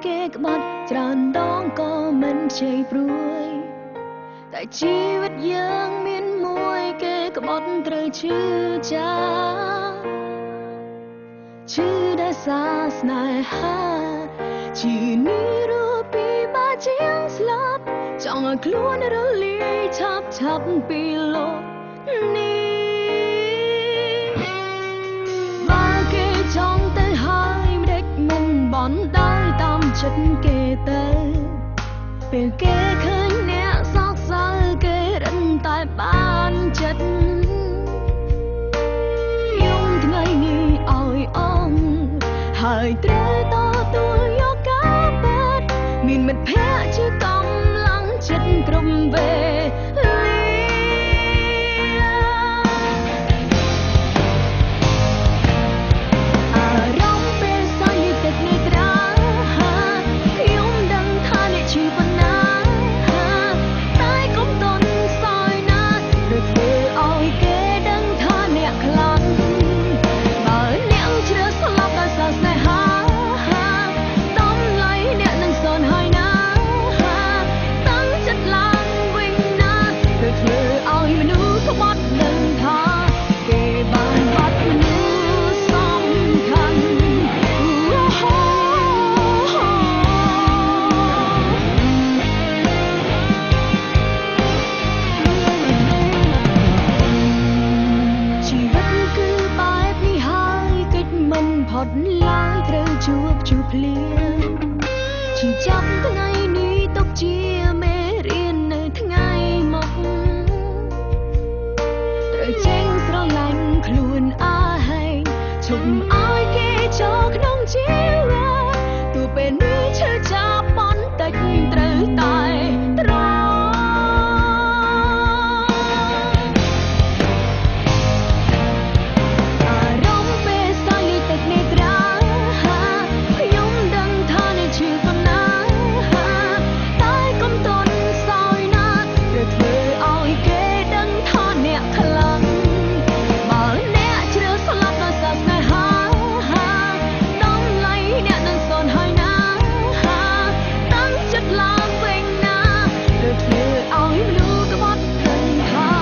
គេក្បត់ច្រើនដងក៏មិនជ័យព្រួយតែជីវិតយើងមានមួយគេក្បត់ត្រូវឈឺចាឈឺដែលសារស្នេហាជានេះរូបពីបាជាងស្លាប់ចង់ឲ្យខ្លួនរលាយឆាប់ពីលោកនេះបើគេចង់ទៅហើយមិនដេចមិនបន់ដោយតាមចិត្តគេទៅពេលគេឃើញអ្នកសោកសៅគេរឹងតែបានចិត្តខ្ញុំថ្ងៃនេះឲ្យអងហើយត្រូវតទួលយកការបាត់មានមិត្តភក្តិជាកម្លាំងចិត្តគ្រប់វេលាអារម្មណ៍ពេលសើចទឹកនេះត្រាខ្ញុំដឹងថាអ្នកឈឺប៉ុណ្ណាតែកុំតន់សោយណាដូចធ្វើឲ្យគេដឹងថាអ្នកខ្លាំងបើអ្នកជ្រើសស្លាប់ដោយសារស្នេហាតម្លៃអ្នកនឹងសនហើយណាតាំងចិត្តឡើងវិញណាដូចធ្វើឲ្យមនុស្សក្បត់ដឹងថាគេបានបាត់មនុស្សសំខាន់ជីវិតគឺបែបនេះហើយកិច្ចមិនផុតឡើយត្រូវជួបភ្លៀងឈឺចាប់ថ្ងៃនេះទុកជាមេរៀននៅថ្ងៃមុខត្រូវចេញស្រឡាញ់ខ្លួនឯងឈប់ឲ្យគេចូលក្នុងជីវិតទោះពេលនេះឈឺចាប់បន្តិចត្រូវតែត្រង់អារម្មណ៍ពេលសើចទឹកនេះត្រាខ្ញុំដឹងថាអ្នកឈឺប៉ុណ្ណាតែកុំតន់សោយណាត្រូវធ្វើឲ្យគេដឹងថាអ្នកខ្លាំងបើអ្នកជ្រើសស្លាប់ដោយសារស្នេហាតម្លៃអ្នកនឹងសនហើយណាតាំងចិត្តឡើងវិញណាត្រូវធ្វើឲ្យមនុស្សក្បត់ដឹងថា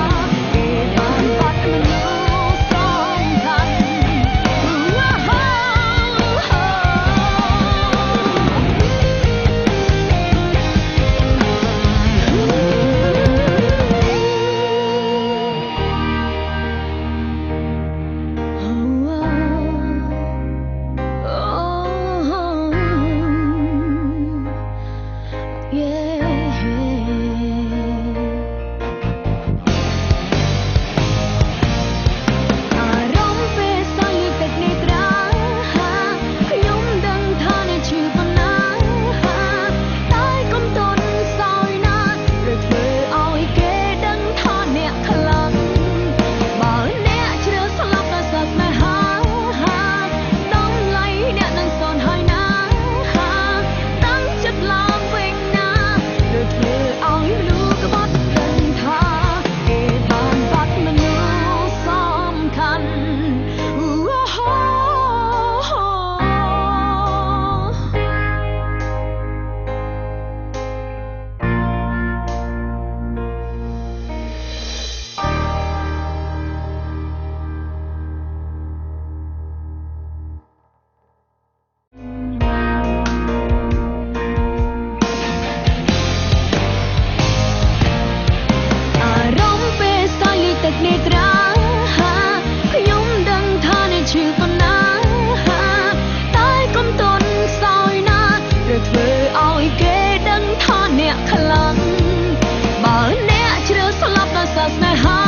គេបានបាត់មនុស្សសំខាន់ទឹកនេះត្រាខ្ញុំដឹងថាអ្នកឈឺប៉ុណ្ណាតែកុំតន់សោយណាត្រូវធ្វើឲ្យគេដឹងថាអ្នកខ្លាំងបើអ្នកជ្រើសស្លាប់ដោយសារស្នេហា